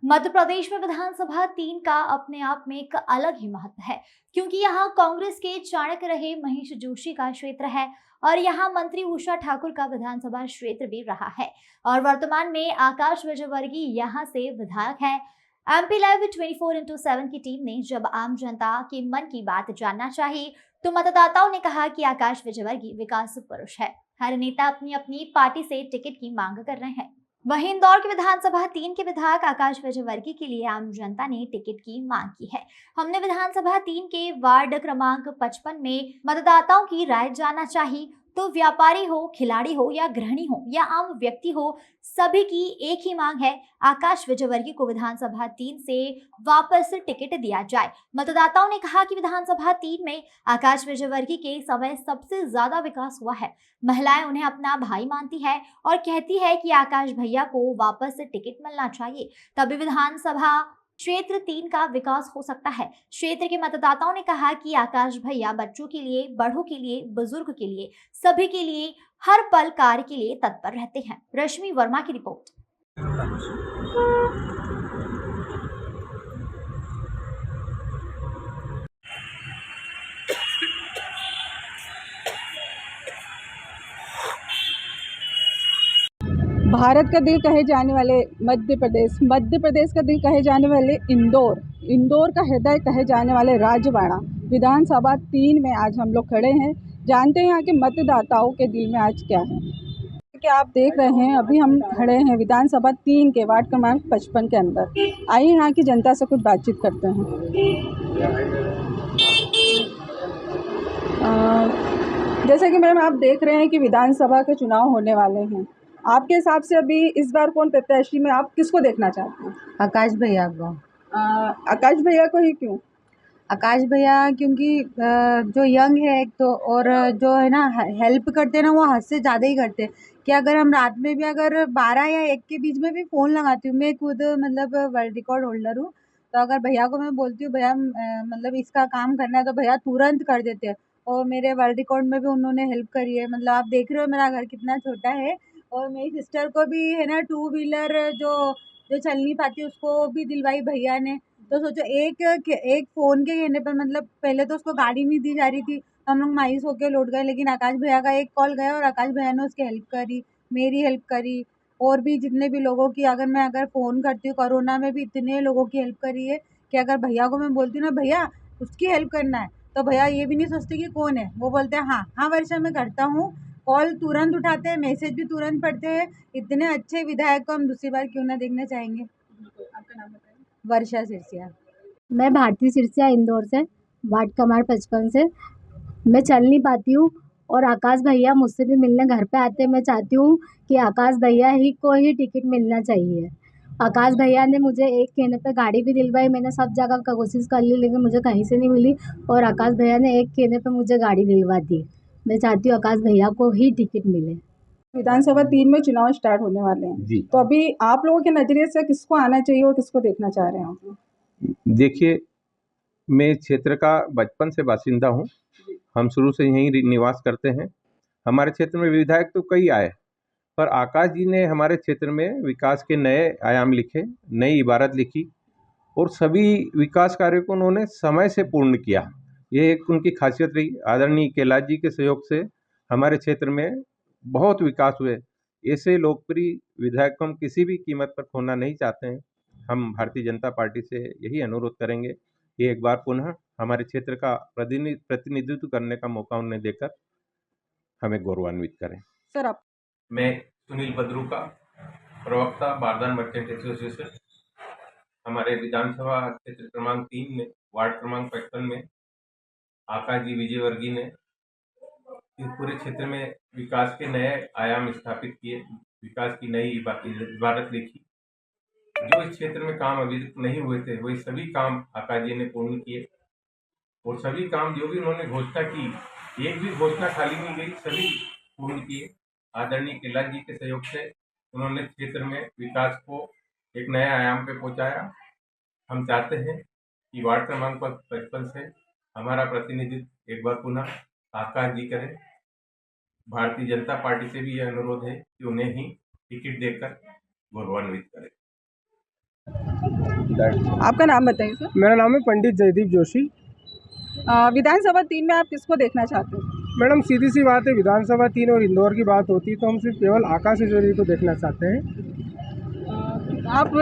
मध्य प्रदेश में विधानसभा 3 का अपने आप में एक अलग ही महत्व है, क्योंकि यहाँ कांग्रेस के चाणक्य रहे महेश जोशी का क्षेत्र है और यहाँ मंत्री उषा ठाकुर का विधानसभा क्षेत्र भी रहा है। और वर्तमान में आकाश विजयवर्गीय यहाँ से विधायक है। एमपी लाइव 24x7 की टीम ने जब आम जनता के मन की बात जानना चाहिए तो मतदाताओं ने कहा कि आकाश विजयवर्गीय विकास पुरुष है। हर नेता अपनी अपनी पार्टी से टिकट की मांग कर रहे हैं। वहीं इंदौर के विधानसभा 3 के विधायक आकाश विजयवर्गीय के लिए आम जनता ने टिकट की मांग की है। हमने विधानसभा 3 के वार्ड क्रमांक 55 में मतदाताओं की राय जानना चाहिए तो व्यापारी हो, खिलाड़ी हो या गृहिणी हो या आम व्यक्ति हो, सभी की एक ही मांग है, आकाश विजयवर्गीय को विधानसभा 3 से वापस टिकट दिया जाए। मतदाताओं ने कहा कि विधानसभा 3 में आकाश विजयवर्गीय के समय सबसे ज्यादा विकास हुआ है। महिलाएं उन्हें अपना भाई मानती है और कहती है कि आकाश भैया को वापस टिकट मिलना चाहिए, तभी विधानसभा क्षेत्र 3 का विकास हो सकता है। क्षेत्र के मतदाताओं ने कहा कि आकाश भैया बच्चों के लिए, बड़ों के लिए, बुजुर्ग के लिए, सभी के लिए हर पल कार्य के लिए तत्पर रहते हैं। रश्मि वर्मा की रिपोर्ट। भारत का दिल कहे जाने वाले मध्य प्रदेश का दिल कहे जाने वाले इंदौर का हृदय कहे जाने वाले राजवाड़ा विधानसभा 3 में आज हम लोग खड़े हैं। जानते हैं यहाँ के मतदाताओं के दिल में आज क्या है। कि आप देख रहे हैं अभी हम खड़े हैं विधानसभा 3 के वार्ड क्रमांक 55 के अंदर। आइए यहाँ की जनता से कुछ बातचीत करते हैं। जैसे कि मैम आप देख रहे हैं कि विधानसभा के चुनाव होने वाले हैं, आपके हिसाब से अभी इस बार कौन प्रत्याशी में आप किसको देखना चाहते हैं? आकाश भैया को। आकाश भैया को ही क्यों? आकाश भैया क्योंकि जो यंग है एक तो, और जो है ना हेल्प करते हैं ना, वो हद से ज़्यादा ही करते हैं। कि अगर हम रात में भी अगर 12 या 1 के बीच में भी फ़ोन लगाती हूँ, मैं खुद मतलब वर्ल्ड रिकॉर्ड होल्डर हूँ, तो अगर भैया को मैं बोलती हूँ भैया मतलब इसका काम करना है, तो भैया तुरंत कर देते हैं। और मेरे वर्ल्ड रिकॉर्ड में भी उन्होंने हेल्प करी है। मतलब आप देख रहे हो मेरा घर कितना छोटा है, और मेरी सिस्टर को भी है ना 2 व्हीलर जो चल नहीं पाती उसको भी दिलवाई भैया ने। तो सोचो एक फ़ोन के कहने पर, मतलब पहले तो उसको गाड़ी नहीं दी जा रही थी, हम लोग मायूस होकर लौट गए, लेकिन आकाश भैया का एक कॉल गया और आकाश भैया ने उसकी हेल्प करी, मेरी हेल्प करी, और भी जितने भी लोगों की अगर फ़ोन करती हूँ, कोरोना में भी इतने लोगों की हेल्प करी है कि अगर भैया को मैं बोलती हूँ ना भैया उसकी हेल्प करना है, तो भैया ये भी नहीं सोचते कि कौन है, वो बोलते हैं हाँ वर्षा मैं करता हूँ। कॉल तुरंत उठाते हैं, मैसेज भी तुरंत पढ़ते हैं। इतने अच्छे विधायक को हम दूसरी बार क्यों ना देखना चाहेंगे। आपका नाम बताएं। वर्षा सिरसिया। मैं भारती सिरसिया इंदौर से, वार्ड क्रमांक 55 से। मैं चल नहीं पाती हूँ और आकाश भैया मुझसे भी मिलने घर पे आते हैं। मैं चाहती हूँ कि आकाश भैया ही को ही टिकट मिलना चाहिए। आकाश भैया ने मुझे एक कहने पे गाड़ी भी दिलवाई, मैंने सब जगह का कोशिश कर ली लेकिन मुझे कहीं से नहीं मिली, और आकाश भैया ने एक कहने पे मुझे गाड़ी दिलवा दी। मैं चाहती हूँ आकाश भैया को ही टिकट मिले। विधानसभा 3 में चुनाव स्टार्ट होने वाले हैं जी। तो अभी आप लोगों के नजरिए से किसको आना चाहिए और किसको देखना चाह रहे हैं? देखिए, मैं क्षेत्र का बचपन से बासिंदा हूँ, हम शुरू से यहीं निवास करते हैं। हमारे क्षेत्र में विधायक तो कई आए, पर आकाश जी ने हमारे क्षेत्र में विकास के नए आयाम लिखे, नई इबारत लिखी, और सभी विकास कार्यों को उन्होंने समय से पूर्ण किया। ये एक उनकी खासियत रही। आदरणीय कैलाश जी के सहयोग से हमारे क्षेत्र में बहुत विकास हुए। ऐसे लोकप्रिय विधायक को हम किसी भी कीमत पर खोना नहीं चाहते हैं। हम भारतीय जनता पार्टी से यही अनुरोध करेंगे कि एक बार पुनः हमारे क्षेत्र का प्रतिनिधित्व करने का मौका उन्हें देकर हमें गौरवान्वित करें। सर आप। मैं सुनील बद्रू का प्रवक्ता, बारदान मर्चेंट एसोसिएशन। हमारे विधानसभा क्षेत्र क्रमांक 3 में वार्ड क्रमांक 55 में आकाश जी विजयवर्गीय ने इस पूरे क्षेत्र में विकास के नए आयाम स्थापित किए, विकास की नई इबारत लिखी। जो इस क्षेत्र में काम अभी तक नहीं हुए थे, वही सभी काम आकाश जी ने पूर्ण किए, और सभी काम जो भी उन्होंने घोषणा की, एक भी घोषणा खाली नहीं गई, सभी पूर्ण किए। आदरणीय कैलाश जी के सहयोग से उन्होंने क्षेत्र में विकास को एक नए आयाम पे पहुंचाया। हम चाहते हैं कि वार्ड क्रमांक 55 से हमारा प्रतिनिधित्व एक बार पुनः आकाश जी करें। भारतीय जनता पार्टी से भी यह अनुरोध है कि उन्हें ही टिकट देकर गौरवान्वित करें। आपका नाम बताइए सर। मेरा नाम है पंडित जयदीप जोशी। विधानसभा 3 में आप किसको देखना चाहते हो? मैडम सीधी सी बात है, विधानसभा 3 और इंदौर की बात होती है तो हम सिर्फ केवल आकाश विजयवर्गीय को देखना चाहते हैं। आप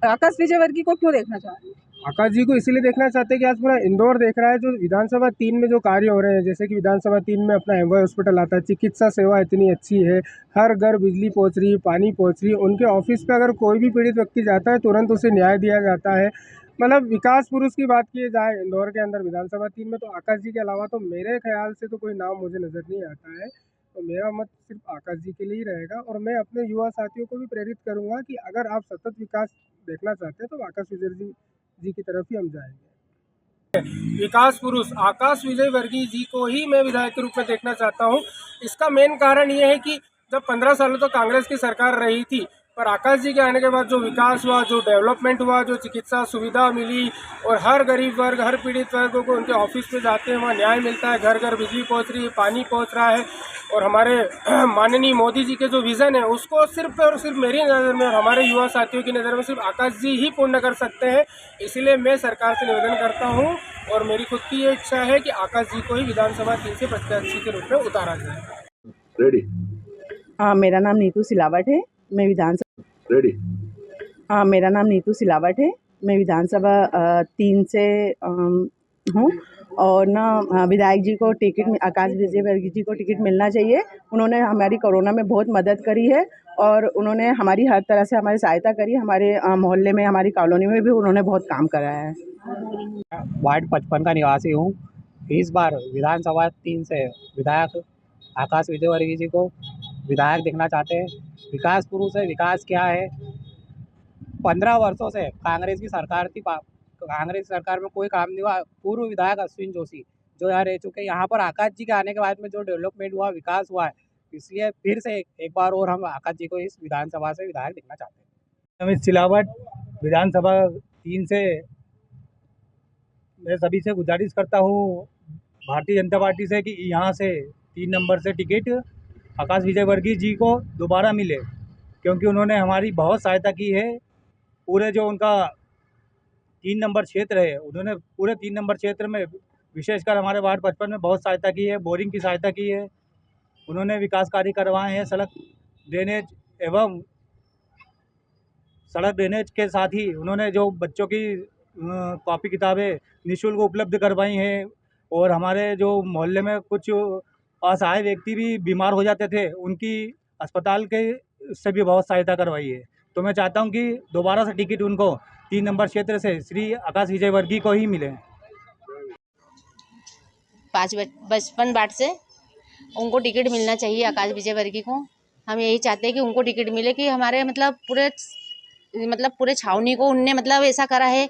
आकाश विजयवर्गीय को क्यों देखना चाह रहे हैं? आकाश जी को इसीलिए देखना चाहते हैं कि आज पूरा इंदौर देख रहा है जो विधानसभा 3 में जो कार्य हो रहे हैं, जैसे कि विधानसभा 3 में अपना एमवाय हॉस्पिटल आता है, चिकित्सा सेवा इतनी अच्छी है, हर घर बिजली पहुंच रही है, पानी पहुंच रही है, उनके ऑफिस पे अगर कोई भी पीड़ित व्यक्ति जाता है तुरंत उसे न्याय दिया जाता है। मतलब विकास पुरुष की बात की जाए इंदौर के अंदर विधानसभा 3 में, तो आकाश जी के अलावा तो मेरे ख्याल से तो कोई नाम मुझे नज़र नहीं आता है। तो मेरा मत सिर्फ आकाश जी के लिए ही रहेगा और मैं अपने युवा साथियों को भी प्रेरित करूँगा कि अगर आप सतत विकास देखना चाहते हैं तो आकाश विजयवर्गीय जी की तरफ ही हम जाएंगे। विकास पुरुष आकाश विजयवर्गीय जी को ही मैं विधायक के रूप में देखना चाहता हूं। इसका मेन कारण ये है कि जब 15 सालों तक कांग्रेस की सरकार रही थी, पर आकाश जी के आने के बाद जो विकास हुआ, जो डेवलपमेंट हुआ, जो चिकित्सा सुविधा मिली और हर गरीब वर्ग, हर पीड़ित वर्ग को उनके ऑफिस पे जाते हैं वहाँ न्याय मिलता है, घर घर बिजली पहुँच रही है, पानी पहुँच रहा है। और हमारे माननीय मोदी जी के जो विज़न है उसको सिर्फ और सिर्फ मेरी नज़र में और हमारे युवा साथियों की नज़र में सिर्फ आकाश जी ही पूर्ण कर सकते हैं। इसलिए मैं सरकार से निवेदन करता हूं और मेरी खुद की ये इच्छा है कि आकाश जी को ही विधानसभा 3 से प्रत्याशी के रूप में उतारा जाए। रेडी। हाँ, मेरा नाम नीतू सिलावट है। मैं विधानसभा रेडी। हाँ, मेरा नाम नीतू सिलावट है। मैं विधानसभा 3 से हूँ और ना विधायक जी को टिकट, आकाश विजयवर्गीय जी को टिकट मिलना चाहिए। उन्होंने हमारी कोरोना में बहुत मदद करी है और उन्होंने हमारी हर तरह से हमारी सहायता करी। हमारे मोहल्ले में, हमारी कॉलोनी में भी उन्होंने बहुत काम कराया है। वार्ड 55 का निवासी हूँ। इस बार विधानसभा 3 से विधायक आकाश विजयवर्गीय जी को विधायक देखना चाहते हैं। विकास पुरुष है, विकास क्या है। 15 वर्षों से कांग्रेस की सरकार थी, कांग्रेस सरकार में कोई काम नहीं हुआ। पूर्व विधायक अश्विन जोशी जो यहाँ रह चुके हैं, यहाँ पर आकाश जी के आने के बाद में जो डेवलपमेंट हुआ, विकास हुआ है, इसलिए फिर से एक बार और हम आकाश जी को इस विधानसभा से विधायक देखना चाहते हैं। अमित सिलावट, विधानसभा 3 से मैं सभी से गुजारिश करता हूँ भारतीय जनता पार्टी से कि यहाँ से 3 नंबर से टिकट आकाश विजयवर्गीय जी को दोबारा मिले, क्योंकि उन्होंने हमारी बहुत सहायता की है। पूरे जो उनका 3 नंबर क्षेत्र है, उन्होंने पूरे 3 नंबर क्षेत्र में विशेषकर हमारे वार्ड 55 में बहुत सहायता की है, बोरिंग की सहायता की है। उन्होंने विकास कार्य करवाए हैं, सड़क ड्रेनेज के साथ ही उन्होंने जो बच्चों की कॉपी किताबें निःशुल्क उपलब्ध करवाई हैं। और हमारे जो मोहल्ले में कुछ असहाय व्यक्ति भी बीमार हो जाते थे, उनकी अस्पताल के से भी बहुत सहायता करवाई है। तो मैं चाहता हूं कि दोबारा से टिकट उनको 3 नंबर क्षेत्र से श्री आकाश विजयवर्गीय को ही मिले। 55 वार्ड से उनको टिकट मिलना चाहिए आकाश विजयवर्गीय को। हम यही चाहते हैं कि उनको टिकट मिले कि हमारे पूरे छावनी को उनने ऐसा करा है,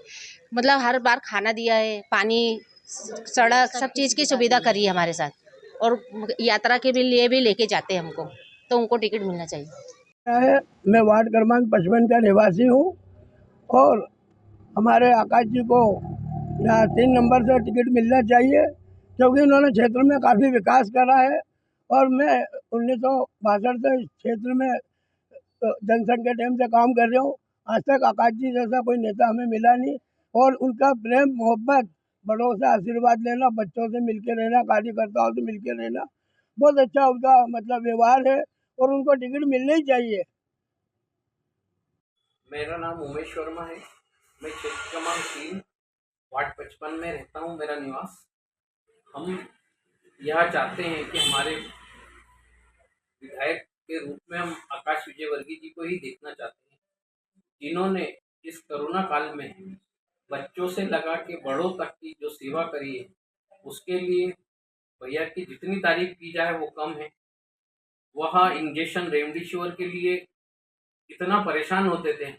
हर बार खाना दिया है, पानी, सड़क, सब चीज़ की सुविधा करी है हमारे साथ, और यात्रा के लिए भी लेके जाते हैं हमको, तो उनको टिकट मिलना चाहिए। मैं वार्ड क्रमांक 55 का निवासी हूँ और हमारे आकाश जी को यहाँ 3 नंबर से टिकट मिलना चाहिए, क्योंकि उन्होंने क्षेत्र में काफ़ी विकास करा है। और मैं 1962 से इस क्षेत्र में जनसंघ के टाइम से काम कर रहा हूँ। आज तक आकाश जी जैसा कोई नेता हमें मिला नहीं, और उनका प्रेम मोहब्बत, बड़ों से आशीर्वाद लेना, बच्चों से मिलकर रहना, कार्यकर्ताओं से मिलकर रहना, बहुत अच्छा उनका व्यवहार है और उनको टिकट मिलना ही चाहिए। मेरा नाम उमेश वर्मा है। मैं क्षेत्र क्रमांक 3 वार्ड 55 में रहता हूँ, मेरा निवास। हम यह चाहते हैं कि हमारे विधायक के रूप में हम आकाश विजयवर्गीय जी को ही देखना चाहते हैं, जिन्होंने इस कोरोना काल में बच्चों से लगा के बड़ों तक की जो सेवा करी है, उसके लिए भैया की जितनी तारीफ की जाए वो कम है। वह इंजेक्शन रेमडेसिविर के लिए इतना परेशान होते थे,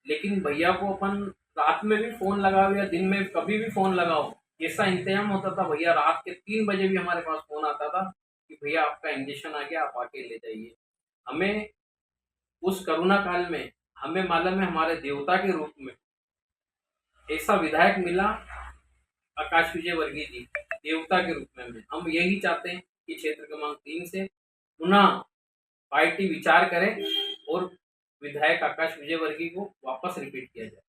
लेकिन भैया को अपन रात में भी फ़ोन लगाओ या दिन में कभी भी फ़ोन लगाओ, ऐसा इंतजाम होता था। भैया रात के 3 बजे भी हमारे पास फ़ोन आता था कि भैया आपका इंजेक्शन आ गया, आप आके ले जाइए। हमें उस कोरोना काल में हमें मालूम है हमारे देवता के रूप में ऐसा विधायक मिला, आकाश विजयवर्गीय जी देवता के रूप में। हम यही चाहते हैं कि क्षेत्र क्रमांक 3 से पुनः पार्टी विचार करे और विधायक आकाश विजयवर्गीय को वापस रिपीट किया जाए।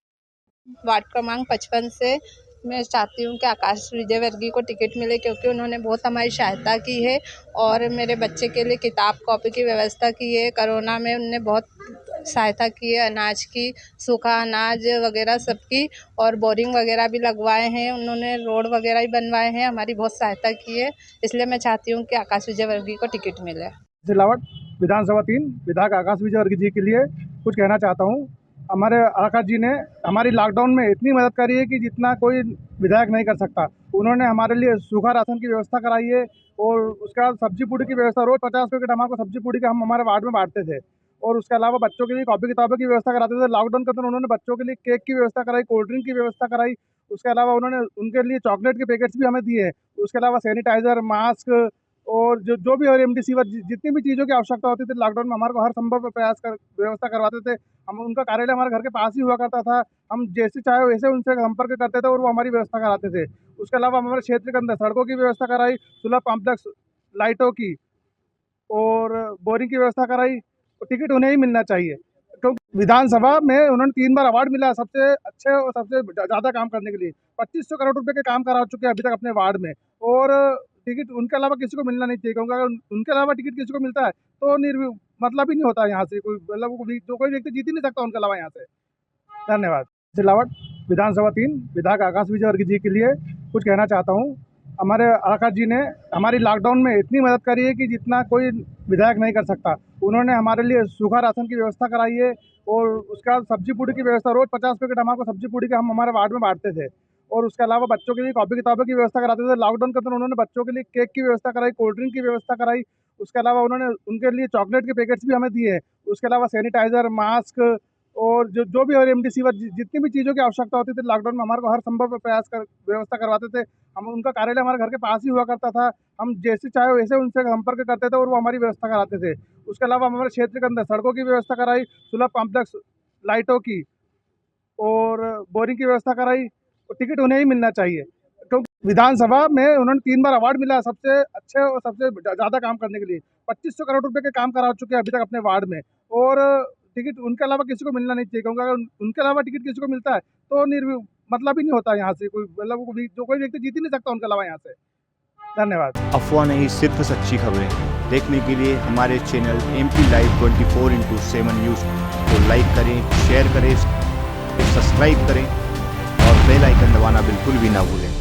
वार्ड क्रमांक 55 से मैं चाहती हूँ कि आकाश विजयवर्गीय को टिकट मिले, क्योंकि उन्होंने बहुत हमारी सहायता की है और मेरे बच्चे के लिए किताब कॉपी की व्यवस्था की है। कोरोना में उन्होंने बहुत सहायता की है, अनाज की, सूखा अनाज वगैरह सबकी, और बोरिंग वगैरह भी लगवाए हैं उन्होंने, रोड वगैरह भी बनवाए हैं, हमारी बहुत सहायता की है। इसलिए मैं चाहती हूँ कि आकाश विजयवर्गीय को टिकट मिले। सिलावट विधानसभा 3 विधायक आकाश विजयवर्गीय जी के लिए कुछ कहना चाहता हूँ। हमारे आकाश जी ने हमारी लॉकडाउन में इतनी मदद करी है कि जितना कोई विधायक नहीं कर सकता। उन्होंने हमारे लिए सूखा राशन की व्यवस्था कराई है और उसके बाद सब्जी पूड़ी की व्यवस्था, रोज़ 50 पैकेट हमारे सब्जी पूड़ी के हम हमारे वार्ड में बांटते थे। और उसके अलावा बच्चों के लिए कॉपी किताबों की व्यवस्था कराते थे। लॉकडाउन के दौरान उन्होंने बच्चों के लिए केक की व्यवस्था कराई, कोल्ड ड्रिंक की व्यवस्था कराई। उसके अलावा उन्होंने उनके लिए चॉकलेट के पैकेट्स भी हमें दिए हैं। उसके अलावा सैनिटाइज़र, मास्क और जो भी और रेमडेसिविर जितनी भी चीज़ों की आवश्यकता होती थी लॉकडाउन में हमारे को हर संभव प्रयास कर व्यवस्था करवाते थे। हम उनका कार्यालय हमारे घर के पास ही हुआ करता था। हम जैसे चाहे वैसे उनसे संपर्क करते थे और वो हमारी व्यवस्था कराते थे। उसके अलावा हमारे क्षेत्र के अंदर सड़कों की व्यवस्था कराई, सुलभ कॉम्प्लेक्स लाइटों की और बोरिंग की व्यवस्था कराई। टिकट उन्हें ही मिलना चाहिए, क्योंकि विधानसभा में उन्होंने 3 बार अवार्ड मिला सबसे अच्छे और सबसे ज़्यादा काम करने के लिए। 2500 करोड़ रुपए के काम करा चुके हैं अभी तक अपने वार्ड में। और टिकट उनके अलावा किसी को मिलना नहीं चाहिए, क्योंकि अगर उनके अलावा टिकट किसी को मिलता है तो मतलब ही नहीं होता यहाँ से कोई, मतलब कोई व्यक्ति जीत ही नहीं सकता उनके अलावा यहाँ से। धन्यवाद। सिलावट विधानसभा 3 विधायक आकाश विजयवर्गीय जी के लिए कुछ कहना चाहता हूँ। हमारे आकाश जी ने हमारी लॉकडाउन में इतनी मदद करी है कि जितना कोई विधायक नहीं कर सकता। उन्होंने हमारे लिए सूखा राशन की व्यवस्था कराई है और उसके बाद सब्जी पूड़ी की व्यवस्था, रोज़ 50 पैकेट हमारे सब्जी पूड़ी के हम हमारे वार्ड में बांटते थे। और उसके अलावा बच्चों के लिए कॉपी किताबों की व्यवस्था कराते थे। लॉकडाउन के दौरान उन्होंने बच्चों के लिए केक की व्यवस्था कराई, कोल्ड ड्रिंक की व्यवस्था कराई। उसके अलावा उन्होंने उनके लिए चॉकलेट के पैकेट्स भी हमें दिए हैं। उसके अलावा सैनिटाइज़र, मास्क और जो भी और रेमडेसिविर जितनी भी चीज़ों की आवश्यकता होती थी लॉकडाउन में हमारे को हर संभव प्रयास कर व्यवस्था करवाते थे। हम उनका कार्यालय हमारे घर के पास ही हुआ करता था। हम जैसे चाहे वैसे उनसे संपर्क करते थे और वो हमारी व्यवस्था कराते थे। उसके अलावा हमारे क्षेत्र के अंदर सड़कों की व्यवस्था कराई, सुलभ कॉम्प्लेक्स लाइटों की और बोरिंग की व्यवस्था कराई। टिकट उन्हें ही मिलना चाहिए, क्योंकि विधानसभा में उन्होंने 3 बार अवार्ड मिला सबसे अच्छे और सबसे ज़्यादा काम करने के लिए। 2500 करोड़ रुपए के काम करा चुके हैं अभी तक अपने वार्ड में। और टिकट उनके अलावा किसी को मिलना नहीं चाहिए, क्योंकि अगर उनके अलावा टिकट किसी को मिलता है तो मतलब ही नहीं होता यहाँ से कोई, मतलब कोई व्यक्ति जीत ही नहीं सकता उनके अलावा यहाँ से। धन्यवाद। अफवाह नहीं, सिर्फ सच्ची खबरें देखने के लिए हमारे चैनल MP Live 24/7 न्यूज़ को लाइक करें, शेयर करें, सब्सक्राइब करें और बेल आइकन दबाना बिल्कुल भी ना भूलें।